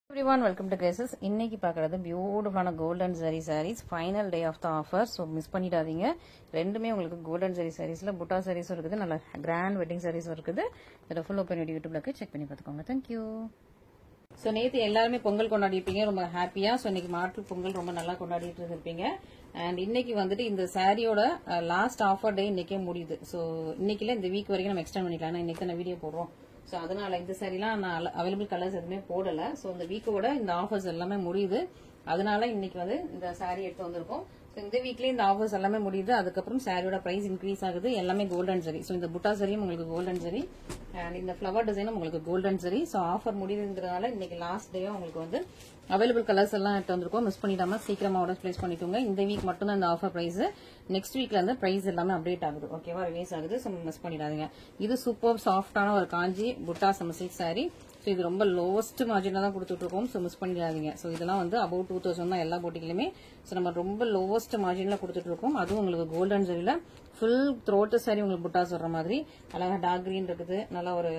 Everyone, welcome to Graces. இன்னைக்கு பார்க்கறது பியூட்டிஃபுல்லான golden zari sarees. Final day of the offer. So miss பண்ணிடாதீங்க. ரெண்டுமே உங்களுக்கு கோல்டன் ஜரி sareesல புட்டா sareesம் இருக்குது, நல்ல கிராண்ட் வெட்டிங் sareesம் இருக்குது. இதோட ஃபுல் ஓப்பன் வீடியோ யூடியூப்ல செக் பண்ணி பார்த்துக்கோங்க. தேங்க்யூ. ஸோ நேற்று எல்லாருமே பொங்கல் கொண்டாடிருப்பீங்க ரொம்ப ஹாப்பியா. ஸோ இன்னைக்கு மாட்டு பொங்கல் ரொம்ப நல்லா கொண்டாடிட்டு இருப்பீங்க. அண்ட் இன்னைக்கு வந்துட்டு இந்த சாரியோட லாஸ்ட் ஆஃபர் டே இன்னைக்கே முடியுது. ஸோ இன்னைக்குல இந்த வீக் வரைக்கும் நம்ம எக்ஸ்டெண்ட் பண்ணிக்கலாம். இன்னைக்கு தான் வீடியோ போடுறோம். ஸோ அதனால இந்த சாரிலாம் நான் அவைலபிள் கலர்ஸ் எதுவுமே போடல. ஸோ இந்த வீக்கோட இந்த ஆஃபர்ஸ் எல்லாமே முடியுது. அதனால இன்னைக்கு வந்து இந்த சாரி எடுத்து வந்திருக்கோம். ஸோ இந்த வீக்லயே இந்த ஆஃபர்ஸ் எல்லாமே முடியுது. அதுக்கப்புறம் சாரியோட பிரைஸ் இன்க்ரீஸ் ஆகுது. எல்லாமே கோல்டன் சரி. ஸோ இந்த புட்டா சரியும் உங்களுக்கு கோல்டன் சரி அண்ட் இந்த ஃபிளவர் டிசைனும் உங்களுக்கு கோல்டன் சரி. ஸோ ஆஃபர் முடியுதுன்றதால இன்னைக்கு லாஸ்ட் டேயும் உங்களுக்கு வந்து அவைலபிள் கலர்ஸ் எல்லாம் எடுத்து வந்திருக்கோம். மிஸ் பண்ணிடாம சீக்கிரமா ஆர்டர் பிளேஸ் பண்ணிக்கோங்க. இந்த வீக் மட்டும் தான் இந்த ஆஃபர் பிரைஸ். நெக்ஸ்ட் வீக்ல இருந்து பிரைஸ் எல்லாமே அப்டேட் ஆகுது. ஓகேவா, ரிலீஸ் ஆகுது. ஸோ மிஸ் பண்ணிடாதீங்க. இது சூப்பர் சாஃப்டான ஒரு காஞ்சி புட்டா சில்க் சாரி. ஸோ இது ரொம்ப லோவஸ்ட் மார்ஜினா தான் கொடுத்துட்டு இருக்கோம். ஸோ மிஸ் பண்ணிடாதீங்க. ஸோ இதெல்லாம் வந்து அபவுட் 2000 தான் எல்லா போட்டிகளுமே. ஸோ நம்ம ரொம்ப லோவஸ்ட் மார்ஜின்ல கொடுத்துட்டு இருக்கோம். அதுவும் உங்களுக்கு கோல்டன் ஜரியில ஃபுல் த்ரோட் சாரி உங்களுக்கு புட்டா சொல்ற மாதிரி அழகா டார்க் கிரீன் இருக்குது, நல்லா ஒரு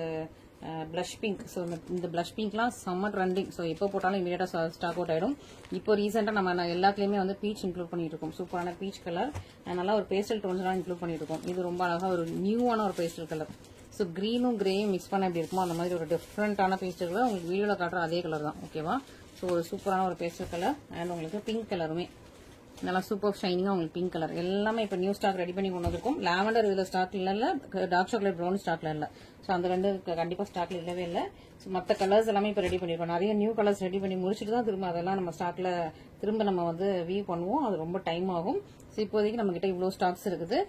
பிளஷ் பிங்க். ஸோ இந்த பிளஷ் பிங்க்லாம் செம்ம ட்ரெண்டிங். ஸோ எப்போ போட்டாலும் இமீடியட்டா ஸ்டாக் அவுட் ஆயிடும். இப்போ ரீசெண்டா நம்ம எல்லாத்துலயுமே வந்து பீச் இன்க்ளூட் பண்ணிட்டு இருக்கோம். சூப்பரான பீச் கலர், நல்லா ஒரு பேஸ்டல் டோன்ஸ் எல்லாம் இன்க்ளூட் பண்ணிட்டு இருக்கோம். இது ரொம்ப அழகா ஒரு நியூவான ஒரு பேஸ்டல் கலர். ஸோ கிரீனும் கிரேயும் மிக்ஸ் பண்ண எப்படி இருக்குமோ அந்த மாதிரி ஒரு டிஃப்ரெண்டான பேஸ்டல் கலர் உங்களுக்கு வீடியோல காட்டுற அதே கலர் தான். ஓகேவா, ஸோ ஒரு சூப்பரான ஒரு பேஸ்டல் கலர் அண்ட் உங்களுக்கு பிங்க் கலருமே நல்லா சூப்பர் ஷைனிங்கா உங்களுக்கு பிங்க் கலர் எல்லாமே இப்ப நியூ ஸ்டாக் ரெடி பண்ணி கொண்டு வந்திருக்கும். லாவெண்டர் இதுல ஸ்டாக் இல்ல, டார்க் சாக்லேட் ப்ரௌன் ஸ்டாக்ல இல்ல. சோ அந்த ரெண்டு கண்டிப்பா ஸ்டாக்ல இல்லவே இல்ல. சோ மத்த கலர்ஸ் எல்லாமே இப்ப ரெடி பண்ணிருக்கோம். நிறைய நியூ கலர்ஸ் ரெடி பண்ணி முடிச்சுட்டு தான் திரும்ப அதெல்லாம் நம்ம ஸ்டாக்ல திரும்ப நம்ம வந்து வியூ பண்ணுவோம். அது ரொம்ப டைம் ஆகும். சோ இப்போதைக்கு நம்ம கிட்ட இவ்வளவு ஸ்டாக்ஸ் இருக்குது.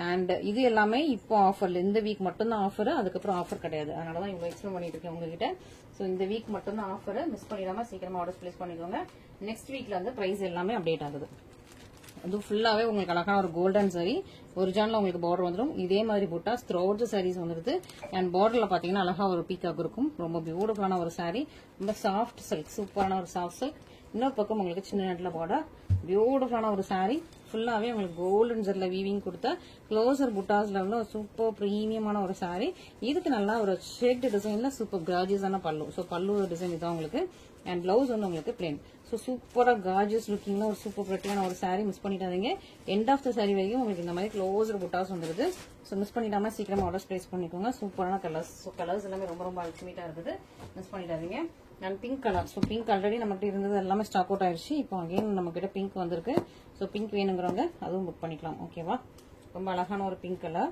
அண்ட் இது எல்லாமே இப்போ ஆஃபர்ல, இந்த வீக் மட்டும் தான் ஆஃபர், அதுக்கப்புறம் ஆஃபர் கிடையாது. அதனாலதான் இவ்வளவு எக்ஸ்பிளைன் பண்ணிட்டு இருக்கேன் உங்ககிட்ட. சோ இந்த வீக் மட்டும் தான் ஆஃபர், மிஸ் பண்ணிடாம சீக்கிரமா ஆர்டர் பிளேஸ் பண்ணிக்கோங்க. நெக்ஸ்ட் வீக்ல வந்து பிரைஸ் எல்லாமே அப்டேட் ஆகுது. அது ஃபுல்லாவே உங்களுக்கு அழகான ஒரு கோல்டன் சாரி, ஒரிஜினல்ல உங்களுக்கு பார்டர் வந்துடும். இதே மாதிரி புட்டாஸ் த்ரோட் சாரீஸ் வந்துருது. அண்ட் பார்டர்ல பாத்தீங்கன்னா அழகா ஒரு பீகாக் இருக்கும். ரொம்ப பியூட்டிஃபுல்லான ஒரு சாரி, ரொம்ப சாஃப்ட் சில்க், சூப்பரான ஒரு சாஃப்ட் சில்க். இன்னொரு பக்கம் உங்களுக்கு சின்ன நெட்ல பார்டர், பியூட்டிஃபுல்லான ஒரு சாரி. ஃபுல்லாவே உங்களுக்கு கோல்டன் ஜெர்ல வீவிங் கொடுத்த க்ளோசர் புட்டாஸ்ல உள்ள சூப்பர் பிரீமியமான ஒரு சாரி. இதுக்கு நல்லா ஒரு ஷேக் டிசைன்ல சூப்பர் கார்ஜியஸான பல்லு. ஸோ பல்லு டிசைன் இதான் உங்களுக்கு. அண்ட் பிளவுஸ் வந்து உங்களுக்கு பிளேன். ஸோ சூப்பரா கார்ஜியஸ் லுக்கிங்ல ஒரு சூப்பர் பிரிட்டியான ஒரு சாரி. மிஸ் பண்ணிட்டாதீங்க. எண்ட் ஆஃப் த சாரி வரைக்கும் உங்களுக்கு இந்த மாதிரி க்ளோசர் புட்டாஸ் வந்துருது. ஸோ மிஸ் பண்ணிடாம சீக்கிரமா ஆர்டர் பிளேஸ் பண்ணிக்கோங்க. சூப்பரான கலர்ஸ். ஸோ கலர்ஸ் எல்லாமே ரொம்ப ரொம்ப அல்டிமேட்டா இருக்குது. மிஸ் பண்ணிடாதீங்க. And pink colour. So pink already நம்ம கிட்ட இருந்தது எல்லாமே ஸ்டாக் அவுட் ஆயிடுச்சு. இப்போ அகைன் நம்ம கிட்ட பிங்க் வந்திருக்கு. ஸோ பிங்க் வேணுங்கிறவங்க அதுவும் புக் பண்ணிக்கலாம். ஓகேவா, ரொம்ப அழகான ஒரு பிங்க் கலர்.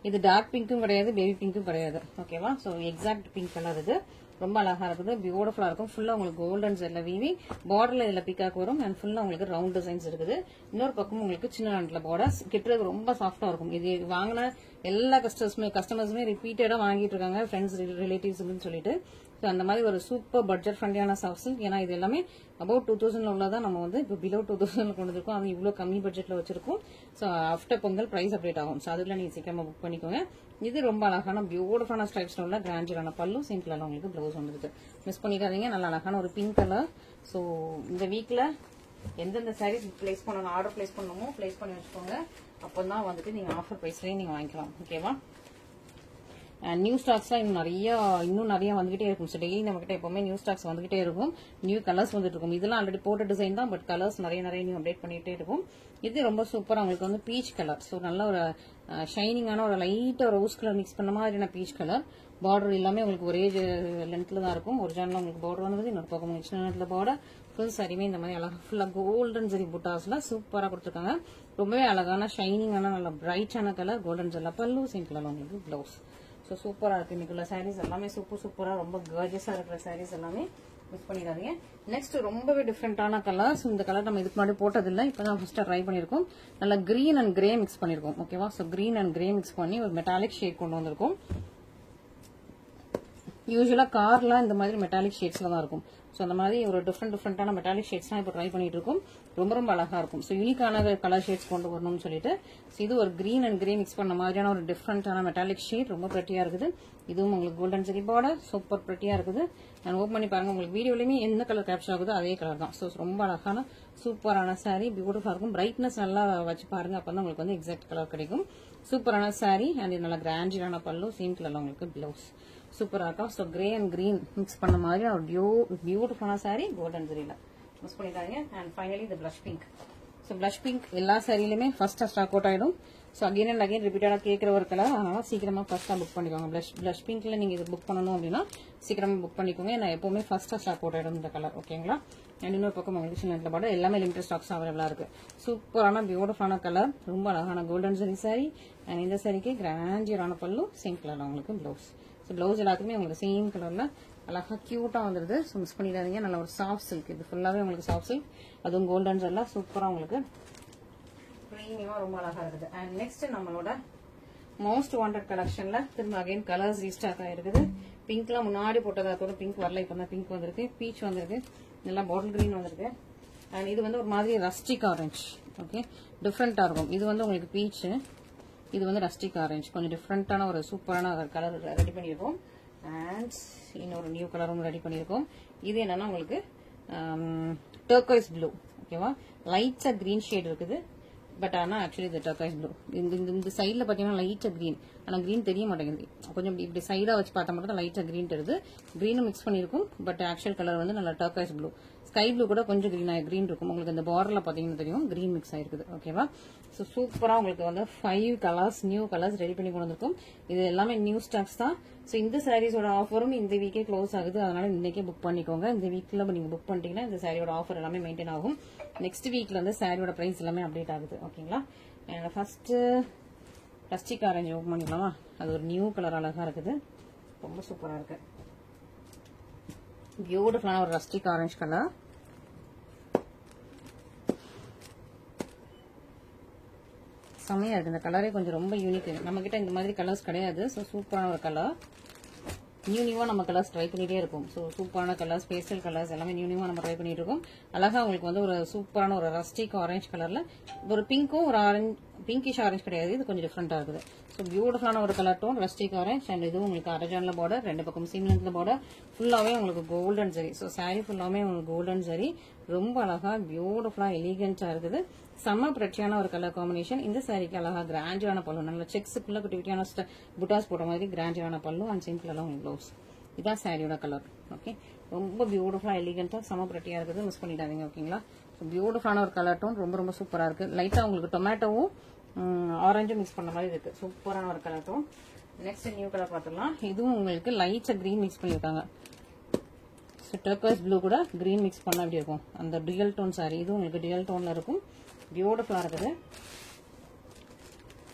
இது டார்க் பிங்க்கும் கிடையாது, பேபி பிங்க்கும் கிடையாது. ஓகேவா, ஸோ எக்ஸாக்ட் பிங்க் கலர். இது ரொம்ப அழகா இருக்குது, பியூட்டிஃபுல்லா இருக்கும். ஃபுல்லா உங்களுக்கு கோல்டன் ஜெர்ல வீவி பார்டர்ல இதுல பிகாக் வரும். அண்ட் ஃபுல்லா உங்களுக்கு ரவுண்ட் டிசைன்ஸ் இருக்குது. இன்னொரு பக்கம் உங்களுக்கு சின்ன நெட்ல பார்டர்ஸ் கிட்டுறது ரொம்ப சாஃப்டா இருக்கும். இது வாங்கின எல்லா கஸ்டமர்ஸுமே ரிப்பீட்டடா வாங்கிட்டு இருக்காங்க, ஃப்ரெண்ட்ஸ் ரிலேட்டிவ்ஸ் சொல்லிட்டு. ஸோ அந்த மாதிரி ஒரு சூப்பர் பட்ஜெட் ஃப்ரெண்ட்லியான சாஃப்ட் சில்க். ஏன்னா இது எல்லாமே அபவுட் 2000 உள்ளதான் நம்ம வந்து இப்போ பிலோ 2000 கொண்டு வந்திருக்கோம். அது இவ்வளவு கம்மி பட்ஜெட்ல வச்சிருக்கோம். So after Pongal price update ஆகும். ஸோ அதுல நீங்க சீக்கிரமா புக் பண்ணிக்கோங்க. இது ரொம்ப அழகான பியூட்டிஃபுல்லான ஸ்டைப்ஸ்ல உள்ள கிராண்டியரான பல்லு, சிம்பிளான உங்களுக்கு பிளவுஸ் வந்துருக்கு. மிஸ் பண்ணிக்காதீங்க. நல்ல அழகான ஒரு பிங்க் கலர். ஸோ இந்த வீக்ல எந்தெந்த சாரீஸ் பிளேஸ் பண்ணணும், ஆர்டர் பிளேஸ் பண்ணணுமோ பிளேஸ் பண்ணி வச்சுக்கோங்க. அப்பதான் வந்துட்டு நீங்க ஆஃபர் பிரைஸ்லயே நீங்க வாங்கிக்கலாம். ஓகேவா, நியூ ஸ்டாக்ஸ்லாம் இன்னும் நிறைய வந்துகிட்டே இருக்கும். ஸோ டெய்லி நம்ம கிட்ட எப்பவுமே நியூ ஸ்டாக்ஸ் வந்துகிட்டே இருக்கும். நியூ கலர்ஸ் வந்துட்டு இருக்கும். இதெல்லாம் ஆல்ரெடி போட்ட டிசைன் தான், பட் கலர்ஸ் நிறைய நியூ அப்டேட் பண்ணிட்டே இருக்கும். இது ரொம்ப சூப்பரா உங்களுக்கு வந்து பீச் கலர். ஸோ நல்ல ஒரு ஷைனிங்கான ஒரு லைட்டா ரோஸ் கலர் மிக்ஸ் பண்ண மாதிரியான பீச் கலர். பார்டர் எல்லாமே உங்களுக்கு ஒரே லென்த்ல தான் இருக்கும். ஒரிஜினல் உங்களுக்கு பார்டர் வந்தது. இன்னொரு பக்கம் சின்ன நேரத்துல பார்டர். ஃபுல் சாரியுமே இந்த மாதிரி அழகா ஃபுல்லா கோல்டன் ஜெரி புட்டாஸ்ல சூப்பரா கொடுத்துருக்காங்க. ரொம்பவே அழகான ஷைனிங்கான நல்ல பிரைட்டான கலர் கோல்டன் ஜெல்ல பல்லு, சேம் கலர் உங்களுக்கு பிளவுஸ். ஸோ சூப்பரா இருக்கு. இன்னைக்குள்ள சாரீஸ் எல்லாமே சூப்பரா ரொம்ப கர்ஜியஸா இருக்கிற சாரீஸ் எல்லாமே மிஸ் பண்ணிடாதீங்க. நெக்ஸ்ட் ரொம்பவே டிஃப்ரெண்டான கலர்ஸ். இந்த கலர் நம்ம இதுக்கு முன்னாடி போட்டதில்லை, இப்பதான் ஃபர்ஸ்ட் ட்ரை பண்ணிருக்கோம். நல்லா கிரீன் அண்ட் கிரே மிக்ஸ் பண்ணிருக்கோம். ஓகேவா, so green and grey mix பண்ணி ஒரு மெட்டாலிக் ஷேட் கொண்டு வந்திருக்கோம். யூஸ்வலா கார்ல இந்த மாதிரி மெட்டாலிக் ஷேட்ஸ்ல தான் இருக்கும். ஸோ அந்த மாதிரி ஒரு டிஃப்ரெண்டான மெட்டாலிக் ஷேட்ஸ்லாம் இப்போ ட்ரை பண்ணிட்டு இருக்கோம். ரொம்ப ரொம்ப அழகா இருக்கும். ஸோ யூனிக்கான கலர் ஷேட்ஸ் கொண்டு வரணும்னு சொல்லிட்டு இது ஒரு கிரீன் அண்ட் கிரே மிக்ஸ் பண்ண மாதிரியான ஒரு டிஃப்ரெண்டான மெட்டாலிக் ஷேட். ரொம்ப பிரிட்டியா இருக்குது. இதுவும் உங்களுக்கு கோல்டன் ஜெரி பார்டர், சூப்பர் பிரிட்டியா இருக்குது. நான் ஓப்பன் பண்ணி பாருங்க. உங்களுக்கு வீடியோலயுமே எந்த கலர் கேப்சர் ஆகுதோ அதே கலர் தான். ஸோ ரொம்ப அழகான சூப்பரான சாரி, பியூட்டிஃபுல்லா இருக்கும். பிரைட்னஸ் நல்லா வச்சு பாருங்க, அப்பதான் உங்களுக்கு வந்து எக்ஸாக்ட் கலர் கிடைக்கும். சூப்பரான சாரி அண்ட் நல்ல கிராண்டியரான பல்லு, சேம் கலர்ல உங்களுக்கு பிளவுஸ். சூப்பரா இருக்கும். So grey and green mix பண்ண மாதிரி ஒரு பியூட்டிஃபுல்லான சாரி கோல்டன் ஜரியில மிஸ் பண்ணிட்டாங்க. அண்ட் ஃபைனலி இந்த blush pink. So blush pink எல்லா சாரியிலுமே ஃபர்ஸ்டா ஸ்டாக் அவுட் ஆயிடும். ஸோ அகைன் அண்ட் அகைன் ரிப்பீட்டடா கேட்கிற ஒரு கலர், அதனால சீக்கிரமா ஃபர்ஸ்டா புக் பண்ணிக்கோங்க. பிளஷ் பிங்க்ல நீங்க இது புக் பண்ணணும் அப்படின்னா சீக்கிரமா புக் பண்ணிக்கோங்க. நான் எப்பவுமே ஃபர்ஸ்டா ஸ்டாக் அவுட் ஆயிடும் இந்த கலர். ஓகேங்களா? அண்ட் இன்னொரு பக்கம் உங்களுக்கு சின்ன பாடு எல்லாமே லிமிடெட் ஸ்டாக்ஸ் அவைலபிளா இருக்கு. சூப்பரான பியூட்டிஃபுல்லான கலர், ரொம்ப அழகான கோல்டன் ஜரி சாரி. அண்ட் இந்த சாரிக்கு கிராண்டியரான பல்லு, சேம் கலர்ல உங்களுக்கு பிளவுஸ். ஸோ பிளவுஸ் எல்லாத்துக்குமே உங்களுக்கு சேம் கலர்ல அழகா கியூட்டா வந்துருது. ஸோ மிஸ் பண்ணிடாதீங்க. நல்ல ஒரு சாஃப்ட் சில்க், இது ஃபுல்லாவே உங்களுக்கு சாஃப்ட் சில்க், அதுவும் கோல்டன் எல்லாம் சூப்பரா உங்களுக்கு பிரீமியமா ரொம்ப அழகா இருக்குது. அண்ட் நெக்ஸ்ட் நம்மளோட மோஸ்ட் வாண்டட் கலெக்ஷன்ல திரும்ப அகைன் கலர்ஸ் ரீஸ்டாக் ஆயிருக்குது. பிங்க்லாம் முன்னாடி போட்டதா கூட பிங்க் வரல, இப்ப தான் பிங்க் வந்திருக்கு, பீச் வந்திருக்கு, நல்லா பாட்டில் கிரீன் வந்திருக்கு. அண்ட் இது வந்து ஒரு மாதிரி ரஸ்டிக் ஆரஞ்சு. ஓகே, டிஃப்ரெண்டா இருக்கும். இது வந்து உங்களுக்கு பீச், இது வந்து ரஸ்டிக் ஆரஞ்சு, கொஞ்சம் டிஃப்ரெண்டான ஒரு சூப்பரான கலர் ரெடி பண்ணியிருக்கோம். அண்ட் இன்னொரு நியூ கலரும் ரெடி பண்ணியிருக்கோம். இது என்னன்னா உங்களுக்கு டர்காய்ஸ் ப்ளூ. ஓகேவா, லைட்ஸா கிரீன் ஷேட் இருக்குது. பட் ஆனா ஆக்சுவலி இது டர்காய்ஸ் ப்ளூ. இந்த சைட்ல பாத்தீங்கன்னா லைட்டா கிரீன், ஆனா கிரீன் தெரிய மாட்டேங்குது. கொஞ்சம் இப்படி சைடா வச்சு பார்த்தா மட்டும் தான் லைட்டா கிரீன் தெரியுது. கிரீனும் மிக்ஸ் பண்ணிருக்கும். பட் ஆக்சுவல் கலர் வந்து நல்லா டர்காய்ஸ் ப்ளூ. ஸ்கை ப்ளூ கூட கொஞ்சம் கிரீன் இருக்கும். உங்களுக்கு இந்த பார்டர்ல பாத்தீங்கன்னா தெரியும் கிரீன் மிக்ஸ் ஆயிருக்குது. ஓகேவா? ஸோ சூப்பரா உங்களுக்கு வந்து 5 கலர்ஸ் நியூ கலர்ஸ் ரெடி பண்ணி கொண்டு வந்திருக்கும். இது எல்லாமே நியூ ஸ்டாக்ஸ் தான். ஸோ இந்த சாரீஸோட ஆஃபரும் இந்த வீக்கே க்ளோஸ் ஆகுது. அதனால இன்னைக்கே புக் பண்ணிக்கோங்க. இந்த வீக்ல நீங்க புக் பண்ணிட்டீங்கன்னா இந்த சாரியோட ஆஃபர் எல்லாமே மெயின்டைன் ஆகும். நெக்ஸ்ட் வீக்ல வந்து சாரியோட பிரைஸ் எல்லாமே அப்டேட் ஆகுது. ஓகேங்களா? ஃபர்ஸ்ட் ரஸ்டிக் ஆரஞ்சு ஓப்பன் பண்ணிக்கலாமா? அது ஒரு நியூ கலர் அழகா இருக்குது, ரொம்ப சூப்பரா இருக்கு. பியூட்டிஃபுல்லான ஒரு ரஸ்டிக் ஆரஞ்சு கலர். செம்மையா இருக்கு. இந்த கலரே கொஞ்சம் ரொம்ப யூனிக். நம்ம கிட்ட இந்த மாதிரி கலர்ஸ் கிடையாது. ஸோ சூப்பரான ஒரு கலர். நியூவா நம்ம கலர்ஸ் ட்ரை பண்ணிட்டே இருக்கும். ஸோ சூப்பரான கலர்ஸ், பேஸ்டல் கலர்ஸ் எல்லாமே நியூவா நம்ம ட்ரை பண்ணிட்டு இருக்கோம். அழகா உங்களுக்கு வந்து ஒரு சூப்பரான ஒரு ரஸ்டிக் ஆரஞ்சு கலர்ல ஒரு பிங்க்கும் ஒரு ஆரஞ்சு, பிங்கிஷ் ஆரஞ்சு கிடையாது, இது கொஞ்சம் டிஃப்ரெண்டா இருக்குது. ஸோ பியூட்டிஃபுல்லான ஒரு colour tone rustic orange. And இதுவும் உங்களுக்கு அரஜான்ல பார்டர், ரெண்டு பக்கம் சீம்லென்த்ல பார்டர், ஃபுல்லாவே உங்களுக்கு கோல்டன் ஜரி. ஸோ சாரி ஃபுல்லாவே உங்களுக்கு கோல்டன் ஜரி, ரொம்ப அழகா பியூட்டிஃபுல்லா எலிகென்டா இருக்குது. செம்ம பிரச்சியான ஒரு கலர் காம்பினேஷன். இந்த சாரிக்கு அழகா கிராண்டியான பல்லு, நல்ல செக்ஸுக்குள்ள குட்டி குட்டியான புட்டாஸ் போட்ட மாதிரி கிராண்டியான பல்லு அண்ட் சிம்பிள் எல்லாம் உங்களுக்கு ப்ளவுஸ். இதான் சாரியோட கலர். ஓகே, ரொம்ப பியூட்டிஃபுல்லா எலிகென்டா செம்ம பிரட்டியா இருக்குது, மிஸ் பண்ணிடாதீங்க. ஓகேங்களா? ஸோ பியூட்டிஃபுல்லான ஒரு கலர் டோன், ரொம்ப ரொம்ப சூப்பரா இருக்கு. லைட்டா உங்களுக்கு டொமேட்டோவும் ஆரஞ்சும் மிக்ஸ் பண்ண மாதிரி இருக்கு. சூப்பரான ஒரு colour tone. Next new colour பார்த்துக்கலாம். இதுவும் உங்களுக்கு லைட்டா கிரீன் மிக்ஸ் பண்ணிருக்காங்க. டர்காய்ஸ் ப்ளூ கூட கிரீன் மிக்ஸ் பண்ணா எப்படி இருக்கும், அந்த டியல் டோன் சாரி. இதுவும் உங்களுக்கு டியல் டோன்ல இருக்கும், பியூட்டிஃபுல்லா இருக்குது.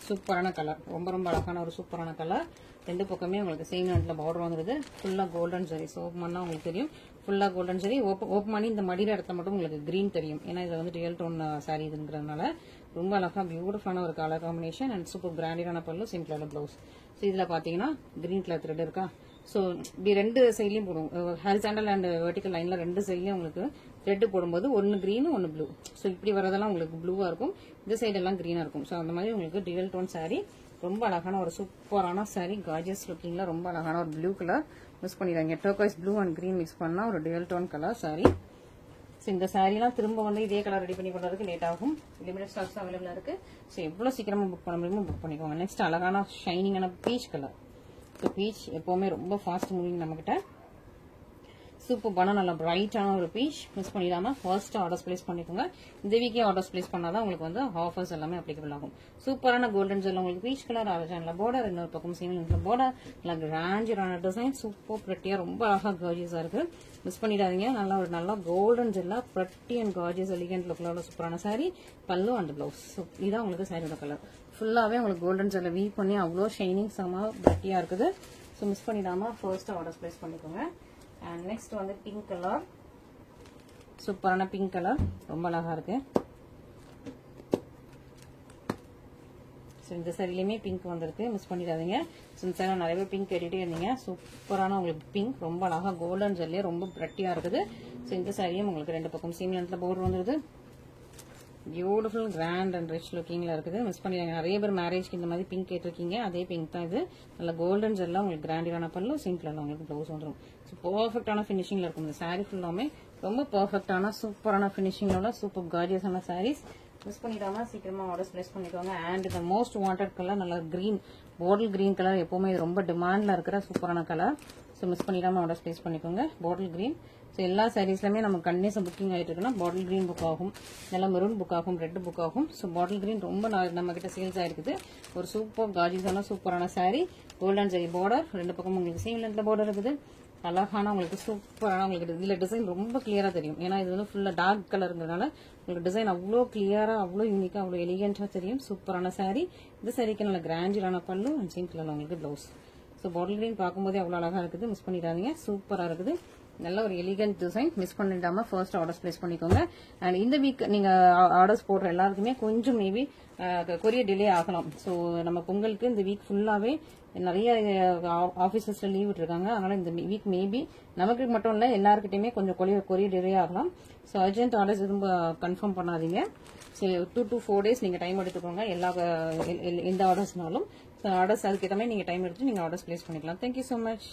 சூப்பரான கலர், ரொம்ப ரொம்ப அழகான ஒரு சூப்பரான கலர். ரெண்டு பக்கமே உங்களுக்கு சேம் நேரத்துல பார்டர் வந்துருது. ஃபுல்லா கோல்டன் ஜரி. ஸோ ஓப்பன் பண்ணா உங்களுக்கு தெரியும் ஃபுல்லா கோல்டன் ஜரி. ஓப்பன் பண்ணி இந்த மடியில இடத்துல மட்டும் உங்களுக்கு கிரீன் தெரியும். ஏன்னா இது வந்து ரியல் டோன் சாரி இதுங்கிறதுனால ரொம்ப அழகா பியூட்டிஃபுல்லான ஒரு கலர் காம்பினேஷன் அண்ட் சூப்பர் கிராண்டியான பல்லு, சிம்பிளான பிளவுஸ். ஸோ இதுல பாத்தீங்கன்னா கிரீன் கலர் த்ரெட் இருக்கா. ஸோ இப்படி ரெண்டு சைட்லயும் போடும், ஹாரிசாண்டல் அண்ட் வெர்டிகல் லைன்ல ரெண்டு சைட்லயும் உங்களுக்கு த்ரெட் போடும்போது ஒன்னு கிரீன் ஒன்னு ப்ளூ. ஸோ இப்படி வரதெல்லாம் உங்களுக்கு ப்ளூவா இருக்கும், இந்த சைடு எல்லாம் கிரீனா இருக்கும். ஸோ அந்த மாதிரி உங்களுக்கு டியூவல் டோன் சாரி, ரொம்ப அழகான ஒரு சூப்பரான சாரி, கார்ஜியஸ் லுக்கிங்ல ரொம்ப அழகான ஒரு ப்ளூ கலர். மிஸ் பண்ணிடுறாங்க, turquoise blue and green mix பண்ணா ஒரு dual tone colour sari. So இந்த சாரீலாம் திரும்ப வந்து இதே கலர் ரெடி பண்ணி கொண்டதுக்கு லேட் ஆகும். லிமிடெட் ஸ்டாக்ஸ் அவைலபிளா இருக்கு. ஸோ எவ்வளவு சீக்கிரமா புக் பண்ண முடியுமோ புக் பண்ணிக்கோங்க. நெக்ஸ்ட் அழகான ஷைனிங்கான பீச் கலர். ஸோ பீச் எப்பவுமே ரொம்ப ஃபாஸ்ட் மூவிங் நம்ம கிட்ட. சூப்பரான நல்ல பிரைட்டான ஒரு பீச், மிஸ் பண்ணிடாம ஃபர்ஸ்ட் ஆர்டர்ஸ் பிளேஸ் பண்ணிக்கோங்க. இந்த வீக்கே ஆர்டர்ஸ் பிளேஸ் பண்ணாதான் உங்களுக்கு வந்து ஆஃபர்ஸ் எல்லாமே அப்ளிகபிள் ஆகும். சூப்பரான கோல்டன் ஜெல் உங்களுக்கு பீச் கலர், அரஜான்ல பார்டர், இன்னொரு பக்கம் சீமெண்ட்ல பார்டர், நல்லா கிராண்டியரான டிசைன், சூப்பர் பிரெட்டியா ரொம்ப அழகா கார்ஜியஸா இருக்கு. மிஸ் பண்ணிடாதீங்க. நல்லா கோல்டன் ஜெல்லா பிரட்டி அண்ட் கார்ஜியஸ் எலிகென்ட் லுக்ல சூப்பரான சாரி, பல்லு அண்ட் பிளவுஸ். இதான் உங்களுக்கு சாரியோட கலர். ஃபுல்லாவே உங்களுக்கு கோல்டன் ஜெல்ல வீவ் பண்ணி அவ்வளோ ஷைனிங் செம பிரெட்டியா இருக்குது. ஸோ மிஸ் பண்ணிடாம ஃபர்ஸ்ட் ஆர்டர்ஸ் பிளேஸ் பண்ணிக்கோங்க. அண்ட் நெக்ஸ்ட் வந்து பிங்க் கலர், சூப்பரான பிங்க் கலர், ரொம்ப அழகா இருக்கு. இந்த சாரிலையுமே பிங்க் வந்திருக்கு, மிஸ் பண்ணிடாதீங்க. இந்த சாரி நிறைய பேர் பிங்க் கேட்டுட்டே இருந்தீங்க. சூப்பரான உங்களுக்கு பிங்க், ரொம்ப அழகா கோல்டன் ஜெல்லே ரொம்ப பிரெட்டியா இருக்குது. ஸோ இந்த சாரியும் உங்களுக்கு ரெண்டு பக்கம் சேம் லென்த்ல பார்டர் வந்துருது. பியூட்டிஃபுல் கிராண்ட் அண்ட் ரிச் லுக்கிங்ல இருக்குது, மிஸ் பண்ணிடுங்க. நிறைய பேர் மேரேஜ்க்கு இந்த மாதிரி பிங்க் கேட்டிருக்கீங்க, அதே பிங்க் தான் இது. நல்ல கோல்டன் ஜெல்லாம் உங்களுக்கு கிராண்டியரான பல்லு, சிம்பிளான உங்களுக்கு ப்ளவுஸ் வந்துடும். ஸோ பர்ஃபெக்டான ஃபினிஷிங்ல இருக்கும் இந்த சாரி. ஃபுல்லாமே ரொம்ப பர்ஃபெக்டான சூப்பரான ஃபினிஷிங்ல உள்ள சூப்பர் கார்ஜியஸான சாரீஸ். மிஸ் பண்ணிடாம சீக்கிரமா ஆர்டர்ஸ் பிளேஸ் பண்ணிக்கோங்க. அண்ட் இந்த மோஸ்ட் வாண்டட் கலர் நல்ல கிரீன், பாட்டில் கிரீன் கலர் எப்பவுமே இது ரொம்ப டிமாண்ட்ல இருக்கிற சூப்பரான கலர். ஸோ மிஸ் பண்ணிடாம ஆர்டர்ஸ் பிளேஸ் பண்ணிக்கோங்க. Bottle green. ஸோ எல்லா சாரீஸ்லையுமே நமக்கு கண்டினியூஸாக புக்கிங் ஆகிட்டு இருக்குன்னா பாட்டில் கிரீன் புக் ஆகும், நல்லா மெரூன் புக் ஆகும், ரெட் புக் ஆகும். ஸோ பாட்டில் கிரீன் ரொம்ப நம்ம கிட்ட சேல்ஸ் ஆயிருக்குது. ஒரு சூப்பர் கார்ஜியஸான சூப்பரான சாரீ, கோல்டன் ஜெரி பார்டர், ரெண்டு பக்கம் உங்களுக்கு சேம் லென்த்ல பார்டர் இருக்குது. அழகான உங்களுக்கு சூப்பரான உங்களுக்கு இதுல டிசைன் ரொம்ப கிளியரா தெரியும். ஏன்னா இது வந்து ஃபுல்லா டார்க் கலருங்கிறதுனால உங்களுக்கு டிசைன் அவ்வளோ கிளியரா, அவ்வளோ யூனிக்கா, அவ்வளோ எலிகென்டா தெரியும். சூப்பரான சாரீ. இந்த சாரீக்கு நல்ல கிராண்டியரான பல்லு, ஜீன் கலர்ல உங்களுக்கு பிளவுஸ். ஸோ பாட்டில் கிரீன் பார்க்கும்போதே அவ்வளோ அழகா இருக்குது. மிஸ் பண்ணிடாதீங்க. சூப்பரா இருக்குது. நல்ல ஒரு எலிகன்ட் டிசைன். மிஸ் பண்ணிடாம ஃபர்ஸ்ட் ஆர்டர்ஸ் பிளேஸ் பண்ணிக்கோங்க. அண்ட் இந்த வீக் நீங்க ஆர்டர்ஸ் போடுற எல்லாருக்குமே கொஞ்சம் மேபி கொரியர் டிலே ஆகலாம். ஸோ நம்ம பொங்கலுக்கு இந்த வீக் ஃபுல்லாவே நிறைய ஆபீசஸ்ல லீவ் விட்டுருக்காங்க. அதனால இந்த வீக் மேபி நமக்கு மட்டும் இல்ல எல்லாருக்கிட்டையுமே கொஞ்சம் கொரியர் டிலே ஆகலாம். ஸோ அர்ஜென்ட் ஆர்டர்ஸ் எதுவும் கன்ஃபார்ம் பண்ணாதீங்க. ஸோ 2 to 4 days நீங்க டைம் எடுத்துக்கோங்க எந்த ஆர்டர்ஸ்னாலும். ஸோ ஆர்டர்ஸ் அதுக்கேற்ற மாதிரி நீங்க டைம் எடுத்து நீங்க ஆர்டர்ஸ் பிளேஸ் பண்ணிக்கலாம். Thank you so much.